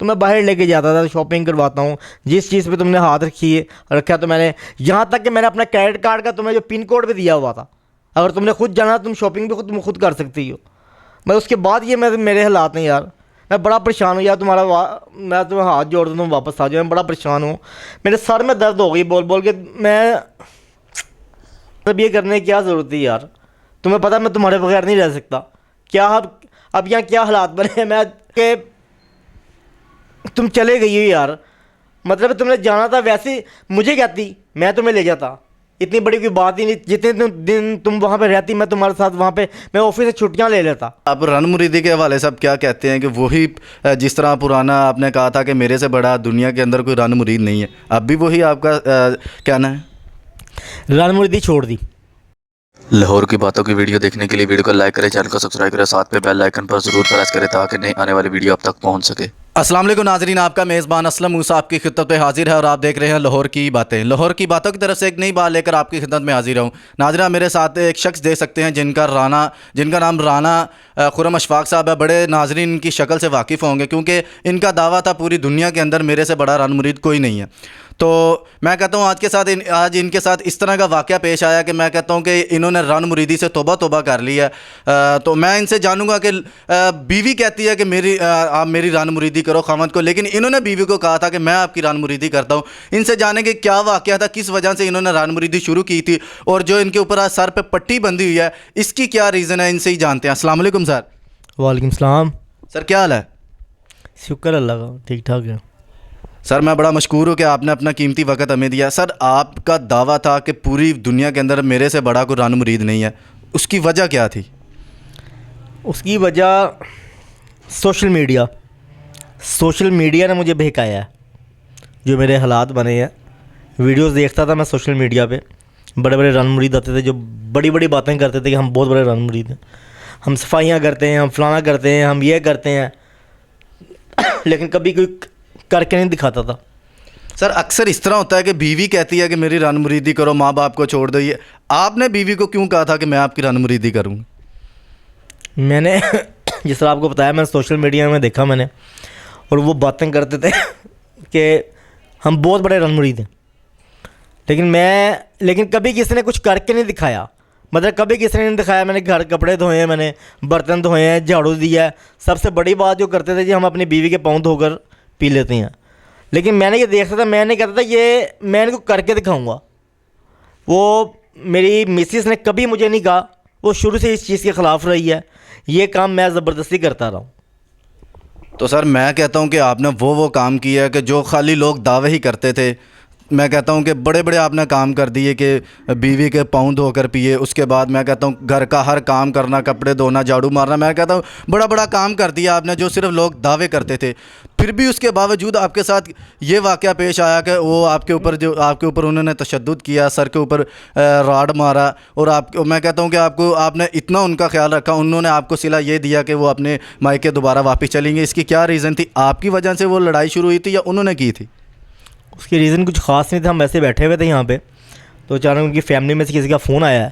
तो मैं बाहर लेके जाता था, शॉपिंग करवाता हूँ। जिस चीज़ पे तुमने हाथ रखा तो मैंने, यहाँ तक कि मैंने अपना क्रेडिट कार्ड का तुम्हें जो पिन कोड भी दिया हुआ था, अगर तुमने खुद जाना तुम शॉपिंग भी खुद कर सकती हो। मैं उसके बाद ये मेरे हालात हैं यार, मैं बड़ा परेशान हूँ यार। मैं तुम्हें हाथ जोड़ दूँ, तुम वापस आ जाओ, मैं बड़ा परेशान हूँ। मेरे सर में दर्द हो गई बोल बोल के। मैं अब ये करने की क्या ज़रूरत थी यार? तुम्हें पता मैं तुम्हारे बगैर नहीं रह सकता। क्या अब यहाँ क्या हालात बने हैं मैं के तुम चले गई हो यार। मतलब तुमने जाना था, वैसे मुझे कहती मैं तुम्हें ले जाता, इतनी बड़ी कोई बात ही नहीं। जितने दिन तुम वहाँ पे रहती मैं तुम्हारे साथ वहाँ पे, मैं ऑफिस से छुट्टियाँ ले लेता। अब रन मुरीदी के हवाले से आप क्या कहते हैं कि वही जिस तरह पुराना आपने कहा था कि मेरे से बड़ा दुनिया के अंदर कोई रन मुरीद नहीं है, अब भी वही आपका कहना है? रन मुरीदी छोड़ दी। लाहौर की बातों की वीडियो देखने के लिए वीडियो को लाइक करें, चैनल को सब्सक्राइब करें, साथ में बेल आइकन पर जरूर प्रेस करें ताकि नई आने वाली वीडियो आप तक पहुंच सके। अस्सलाम वालेकुम नाजरीन, आपका मेज़बान असलम मूसा आपकी खिदमत में हाजिर है और आप देख रहे हैं लाहौर की बातें। लाहौर की बातों की तरफ से एक नई बात लेकर आपकी खिदमत में हाजिर हूँ। नाजरा मेरे साथ एक शख्स देख सकते हैं जिनका नाम राना खुरम अशफाक साहब है। बड़े नाजरीन इनकी शक्ल से वाकिफ़ होंगे क्योंकि इनका दावा था पूरी दुनिया के अंदर मेरे से बड़ा रन मुरीद कोई नहीं है। तो मैं कहता हूँ आज इनके साथ इस तरह का वाक़या पेश आया कि मैं कहता हूँ कि इन्होंने रन मुरीदी से तौबा कर ली है। तो मैं इनसे जानूंगा कि बीवी कहती है कि आप मेरी रन मुरीदी करो ख़ावंद को, लेकिन इन्होंने बीवी को कहा था कि मैं आपकी रन मुरीदी करता हूँ। इनसे जाने कि क्या वाक़या था, किस वजह से इन्होंने रन मुरीदी शुरू की थी और जो इनके ऊपर आज सर पर पट्टी बंधी हुई है इसकी क्या रीज़न है, इनसे ही जानते हैं। अस्सलाम वालेकुम सर। वालेकुम सलाम। सर क्या हाल है? शुक्र अल्लाह का, ठीक ठाक है। सर मैं बड़ा मशकूर हूँ कि आपने अपना कीमती वक्त हमें दिया। सर आपका दावा था कि पूरी दुनिया के अंदर मेरे से बड़ा कोई रन मुरीद नहीं है, उसकी वजह क्या थी? उसकी वजह सोशल मीडिया ने मुझे बहकाया है। जो मेरे हालात बने हैं, वीडियोस देखता था मैं सोशल मीडिया पे, बड़े बड़े रन मुरीद आते थे जो बड़ी बड़ी बातें करते थे कि हम बहुत बड़े रन मुरीद हैं, हम सफाइयाँ करते हैं, हम फलाना करते हैं, हम ये करते हैं लेकिन कभी कोई करके नहीं दिखाता था। सर अक्सर इस तरह होता है कि बीवी कहती है कि मेरी रन मुरीदी करो, माँ बाप को छोड़ दो। ये आपने बीवी को क्यों कहा था कि मैं आपकी रन मुरीदी करूँगा? मैंने जिस तरह आपको बताया, मैंने सोशल मीडिया में देखा मैंने, और वो बातें करते थे कि हम बहुत बड़े रन मुरीद हैं, लेकिन कभी किसी ने कुछ करके नहीं दिखाया। मतलब कभी किसी ने नहीं दिखाया। मैंने घर कपड़े धोए हैं, मैंने बर्तन धोए हैं, झाड़ू दिया है। सबसे बड़ी बात जो करते थे जी, हम अपनी बीवी के पाँव धोकर पी लेते हैं। लेकिन मैंने ये देखता था, मैंने कहता था ये मैं इनको करके दिखाऊंगा। वो मेरी मिसिस ने कभी मुझे नहीं कहा, वो शुरू से इस चीज़ के ख़िलाफ़ रही है। ये काम मैं ज़बरदस्ती करता रहा हूँ। तो सर मैं कहता हूँ कि आपने वो काम किया है कि जो खाली लोग दावे ही करते थे। मैं कहता हूँ कि बड़े बड़े आपने काम कर दिए कि बीवी के पाँव धोकर पिए। उसके बाद मैं कहता हूँ घर का हर काम करना, कपड़े धोना, झाड़ू मारना, मैं कहता हूँ बड़ा बड़ा काम कर दिया आपने जो सिर्फ लोग दावे करते थे। फिर भी उसके बावजूद आपके साथ ये वाक़या पेश आया कि वो आपके ऊपर उन्होंने तशद्दुद किया, सर के ऊपर राड मारा, और मैं कहता हूँ कि आपने इतना उनका ख्याल रखा, उन्होंने आपको सिला ये दिया कि वो अपने मायके दोबारा वापस चलेंगे। इसकी क्या रीज़न थी? आपकी वजह से वो लड़ाई शुरू हुई थी या उन्होंने की थी? उसकी रीज़न कुछ ख़ास नहीं था। हम वैसे बैठे हुए थे यहाँ पे, तो अचानक उनकी फैमिली में से किसी का फ़ोन आया है,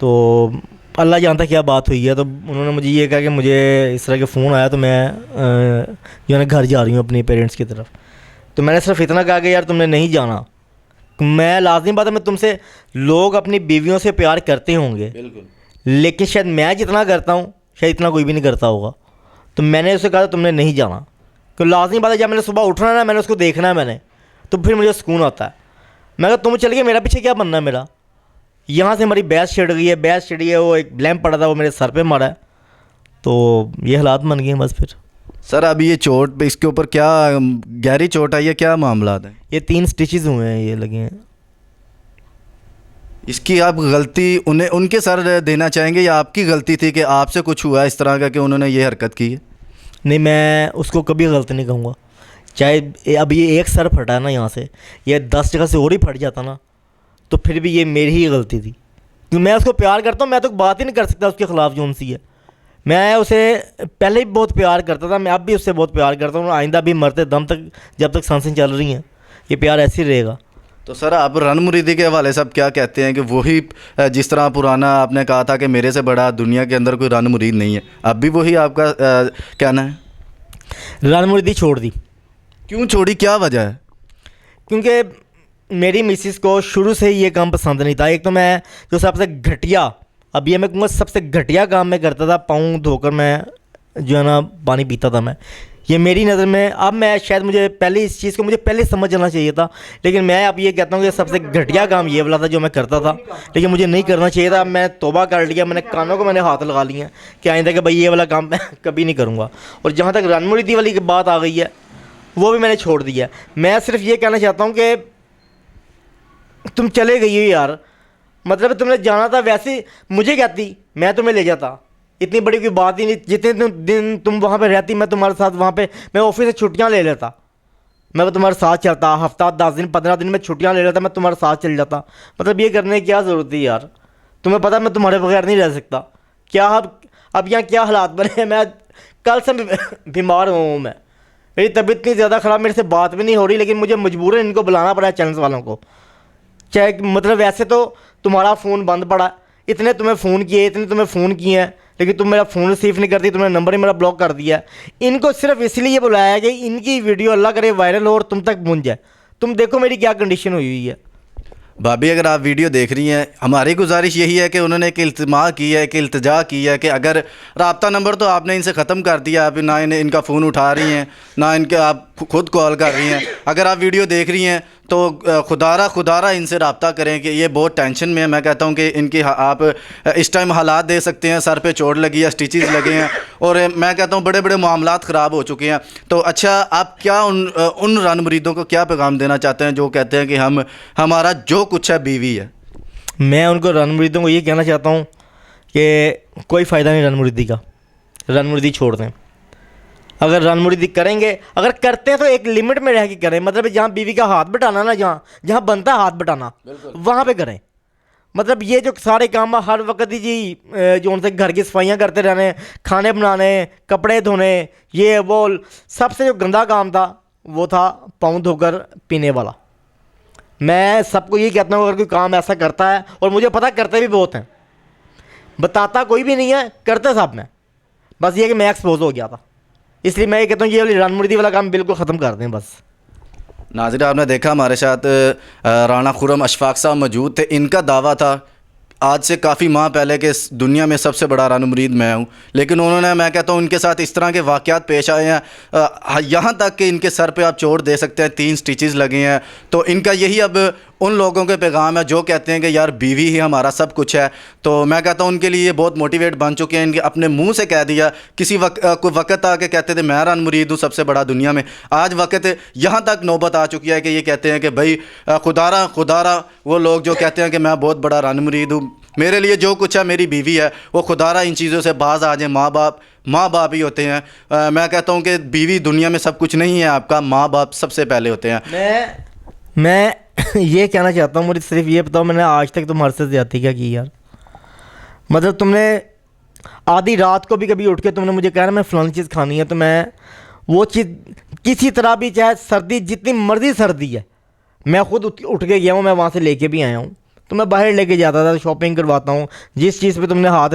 तो अल्लाह जानता क्या बात हुई है। तो उन्होंने मुझे ये कहा कि मुझे इस तरह के फ़ोन आया, तो मैं जो है घर जा रही हूँ अपने पेरेंट्स की तरफ। तो मैंने सिर्फ इतना कहा कि यार तुमने नहीं जाना। मैं लाज़मी बात है, मैं तुमसे, लोग अपनी बीवियों से प्यार करते होंगे बिल्कुल, लेकिन शायद मैं जितना करता हूँ शायद इतना कोई भी नहीं करता होगा। तो मैंने उसे कहा तुमने नहीं जाना, क्योंकि लाज़मी बात है जब मैंने सुबह उठना ना, मैंने उसको देखना है मैंने, तो फिर मुझे सुकून आता है। मैं कहा तुम चल गए, मेरा पीछे क्या बनना है मेरा। यहाँ से हमारी बहस छिड़ गई है, वो एक लैंप पड़ा था वो मेरे सर पे मारा है, तो ये हालात बन गए हैं बस। फिर सर अभी ये चोट इसके ऊपर क्या गहरी चोट आई है, क्या मामला है? ये 3 स्टिचेस हुए हैं, ये लगे हैं। इसकी आप गलती उनके सर देना चाहेंगे या आपकी गलती थी कि आपसे कुछ हुआ इस तरह का कि उन्होंने ये हरकत की है? नहीं, मैं उसको कभी गलत नहीं कहूँगा। चाहे अब ये एक सर फटा है ना यहाँ से, ये 10 जगह से और ही फट जाता ना, तो फिर भी ये मेरी ही गलती थी। क्योंकि मैं उसको प्यार करता हूँ, मैं तो बात ही नहीं कर सकता उसके ख़िलाफ़ जो उनसी है। मैं उसे पहले भी बहुत प्यार करता था, मैं अब भी उससे बहुत प्यार करता हूँ, आइंदा भी मरते दम तक जब तक सांसें चल रही हैं ये प्यार ऐसे ही रहेगा। तो सर आप रन मुरीदी के हवाले से आप क्या कहते हैं कि वही जिस तरह पुराना आपने कहा था कि मेरे से बड़ा दुनिया के अंदर कोई रन मुरीद नहीं है, अब भी वही आपका कहना है? रन मुर्दी छोड़ दी, क्यों छोड़ी, क्या वजह है? क्योंकि मेरी मिसिस को शुरू से ही ये काम पसंद नहीं था। एक तो मैं जो सबसे घटिया, अब ये मैं कहूँगा सबसे घटिया काम मैं करता था, पाँव धोकर मैं जो है ना पानी पीता था मैं। ये मेरी नज़र में, अब मैं शायद मुझे पहले इस चीज़ को मुझे पहले समझ जाना चाहिए था, लेकिन मैं अब ये कहता हूँ कि सबसे घटिया काम ये वाला था जो मैं करता था, लेकिन मुझे नहीं करना चाहिए था। अब मैं तौबा कर लिया, मैंने कानों को मैंने हाथ लगा लिए हैं कि आइंदा कि भाई ये वाला काम मैं कभी नहीं करूँगा। और जहाँ तक रनमुर्दी वाली की बात आ गई है, वो भी मैंने छोड़ दिया है। मैं सिर्फ ये कहना चाहता हूँ कि तुम चले गई हो यार, मतलब तुमने जाना था, वैसे मुझे कहती मैं तुम्हें ले जाता, इतनी बड़ी कोई बात ही नहीं। जितने दिन तुम वहाँ पे रहती, मैं तुम्हारे साथ वहाँ पे, मैं ऑफिस से छुट्टियाँ ले लेता, मैं तुम्हारे साथ चलता, हफ्ता 10 दिन 15 दिन में छुट्टियाँ ले लेता, मैं तुम्हारे साथ चल जाता। मतलब ये करने की क्या ज़रूरत थी यार, तुम्हें पता मैं तुम्हारे बगैर नहीं रह सकता। क्या अब यहाँ क्या हालात बने हैं, मैं कल से बीमार हूँ, मैं मेरी तबीयत इतनी ज़्यादा ख़राब, मेरे से बात भी नहीं हो रही, लेकिन मुझे मजबूरन इनको बुलाना पड़ा है, चैनल्स वालों को। चाहे मतलब वैसे तो तुम्हारा फ़ोन बंद पड़ा, इतने तुम्हें फ़ोन किए, इतने तुम्हें फ़ोन किए हैं, लेकिन तुम मेरा फ़ोन रिसीव नहीं करती, तुमने नंबर ही मेरा ब्लॉक कर दिया है। इनको सिर्फ इसलिए बुलाया है कि इनकी वीडियो अल्लाह करे वायरल हो और तुम तक पहुंच जाए। तुम देखो मेरी क्या कंडीशन हुई है। भाभी अगर आप वीडियो देख रही हैं, हमारी गुजारिश यही है कि उन्होंने एक इल्तिमा की है, कि इल्तिजा की है कि अगर रब्ता नंबर तो आपने इनसे ख़त्म कर दिया, आप ना इनका फ़ोन उठा रही हैं, ना इनके आप खुद कॉल कर रही हैं। अगर आप वीडियो देख रही हैं तो खुदारा इनसे रब्ता करें कि ये बहुत टेंशन में है। मैं कहता हूँ कि इनकी आप इस टाइम हालात दे सकते हैं, सर पे चोट लगी है, स्टिचेस लगे हैं, और मैं कहता हूँ बड़े बड़े मामलात ख़राब हो चुके हैं। तो अच्छा, आप क्या उन रन मुरीदों को क्या पैगाम देना चाहते हैं जो कहते हैं कि हमारा जो कुछ है बीवी है? मैं उनको रन मुरीदों को ये कहना चाहता हूँ कि कोई फ़ायदा नहीं रन मुरीदी का, रन मुरीदी छोड़ दें। अगर रन मुरीदी करेंगे, अगर करते हैं तो एक लिमिट में रह के करें, मतलब जहाँ बीवी का हाथ बटाना ना, जहाँ बनता है हाथ बटाना, वहाँ पे करें। मतलब ये जो सारे काम हर वक्त ही जी जो उनसे घर की सफाइयाँ करते रहने, खाने बनाने, कपड़े धोने, ये वो, सबसे जो गंदा काम था वो था पाँव धोकर पीने वाला। मैं सबको ये कहता हूँ अगर कोई काम ऐसा करता है, और मुझे पता करते भी बहुत हैं, बताता कोई भी नहीं है, करते सब में, बस ये कि मैं एक्सपोज हो गया था, इसलिए मैं ये कहता हूँ ये वाली रन मुर्दी वाला काम बिल्कुल ख़त्म कर दें बस। नाज़रीन, आपने देखा हमारे साथ राना खुर्रम अशफाक साहब मौजूद थे। इनका दावा था आज से काफ़ी माह पहले कि इस दुनिया में सबसे बड़ा रन मुरीद मैं हूँ, लेकिन उन्होंने, मैं कहता हूँ उनके साथ इस तरह के वाक़यात पेश आए हैं, यहाँ तक कि इनके सर पे आप चोट दे सकते हैं, 3 स्टिचेस लगे हैं। तो इनका यही अब उन लोगों के पैगाम है जो कहते हैं कि यार बीवी ही हमारा सब कुछ है। तो मैं कहता हूँ उनके लिए ये बहुत मोटिवेट बन चुके हैं। इनके अपने मुंह से कह दिया, कोई वक्त आके कहते थे मैं रन मुरीद हूँ सबसे बड़ा दुनिया में, आज वक्त यहाँ तक नौबत आ चुकी है कि ये कहते हैं कि भाई खुदारा वो लोग जो कहते हैं कि मैं बहुत बड़ा रन मुरीद हूँ, मेरे लिए जो कुछ है मेरी बीवी है, वो खुदारा इन चीज़ों से बाज आ जाए। माँ बाप ही होते हैं। मैं कहता हूँ कि बीवी दुनिया में सब कुछ नहीं है आपका, माँ बाप सबसे पहले होते हैं। मैं ये कहना चाहता हूँ, मुझे सिर्फ ये बताओ मैंने आज तक तुम्हारे से ज़्यादती क्या की यार? मतलब तुमने आधी रात को भी कभी उठ के तुमने मुझे कहा ना मैं फ़लानी चीज़ खानी है, तो मैं वो चीज़ किसी तरह भी, चाहे सर्दी जितनी मर्जी सर्दी है, मैं खुद उठ के गया हूँ, मैं वहाँ से लेके भी आया हूँ। तो मैं बाहर लेके जाता था, शॉपिंग करवाता हूँ, जिस चीज़ पे तुमने हाथ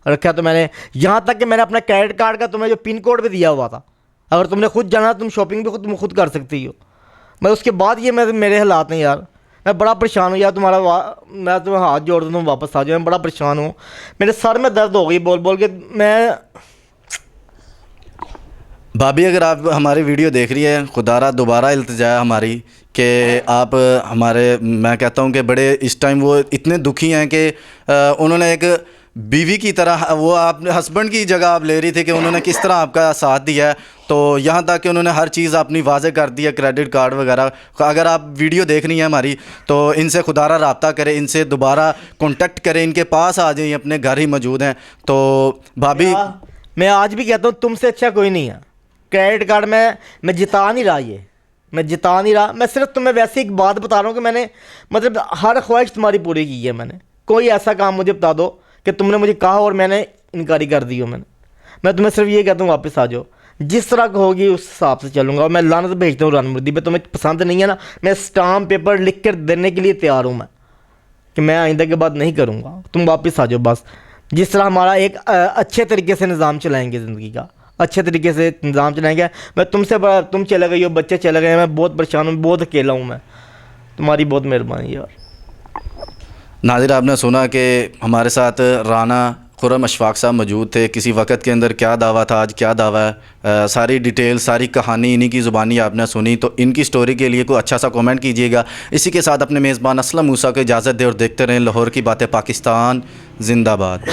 रखा तो मैंने, यहाँ तक कि मैंने अपना क्रेडिट कार्ड का तुम्हें जो पिन कोड भी दिया हुआ था, अगर तुमने खुद जाना तुम शॉपिंग भी तुम खुद कर सकती हो। मैं उसके बाद ये मेरे हालात नहीं यार, मैं बड़ा परेशान हूँ यार। मैं तुम्हें हाथ जोड़ दूँ तुम वापस आ जाओ, मैं बड़ा परेशान हूँ, मेरे सर में दर्द हो गई बोल बोल के। मैं भाभी अगर आप हमारी वीडियो देख रही है, खुदारा दोबारा इल्तिजा है हमारी कि आप हमारे, मैं कहता हूँ कि बड़े इस टाइम वो इतने दुखी हैं कि उन्होंने एक बीवी की तरह, वो आप हस्बैंड की जगह आप ले रही थी कि उन्होंने किस तरह आपका साथ दिया है। तो यहाँ तक कि उन्होंने हर चीज़ अपनी वाज़े कर दी है, क्रेडिट कार्ड वगैरह। अगर आप वीडियो देख रही हैं हमारी तो इनसे खुदारा रब्ता करें, इनसे दोबारा कॉन्टेक्ट करें, इनके पास आ जाइए, अपने घर ही मौजूद हैं। तो भाभी मैं आज भी कहता हूँ तुमसे अच्छा कोई नहीं है। क्रेडिट कार्ड में मैं जिता नहीं रहा, ये मैं जिता नहीं रहा, मैं सिर्फ तुम्हें वैसे एक बात बता रहा हूँ कि मैंने मतलब हर ख्वाहिश तुम्हारी पूरी की है। मैंने कोई ऐसा काम मुझे बता दो कि तुमने मुझे कहा और मैंने इनकारी कर दी हो। मैं तुम्हें सिर्फ ये कहता हूँ वापस आ जाओ, जिस तरह होगी उस हिसाब से चलूँगा। और मैं लानत भेजता हूँ रन मुर्दी पे, तुम्हें पसंद नहीं है ना, मैं स्टाम्प पेपर लिख कर देने के लिए तैयार हूँ मैं कि मैं आइंदा के बाद नहीं करूँगा। तुम वापस आ जाओ बस, जिस तरह हमारा एक अच्छे तरीके से निज़ाम चलाएँगे ज़िंदगी का, अच्छे तरीके से निज़ाम चलाएंगे। मैं तुमसे बड़ा, तुम चले गई हो, बच्चे चले गए, मैं बहुत परेशान हूँ, बहुत अकेला हूँ मैं। तुम्हारी बहुत मेहरबानी यार। नाज़रीन, आपने सुना कि हमारे साथ राना खुर्रम अशफाक साहब मौजूद थे। किसी वक्त के अंदर क्या दावा था, आज क्या दावा है, सारी डिटेल, सारी कहानी इन्हीं की ज़ुबानी आपने सुनी। तो इनकी स्टोरी के लिए कोई अच्छा सा कमेंट कीजिएगा। इसी के साथ अपने मेज़बान असलम मूसा को इजाज़त दें और देखते रहें लाहौर की बातें पाकिस्तान जिंदाबाद।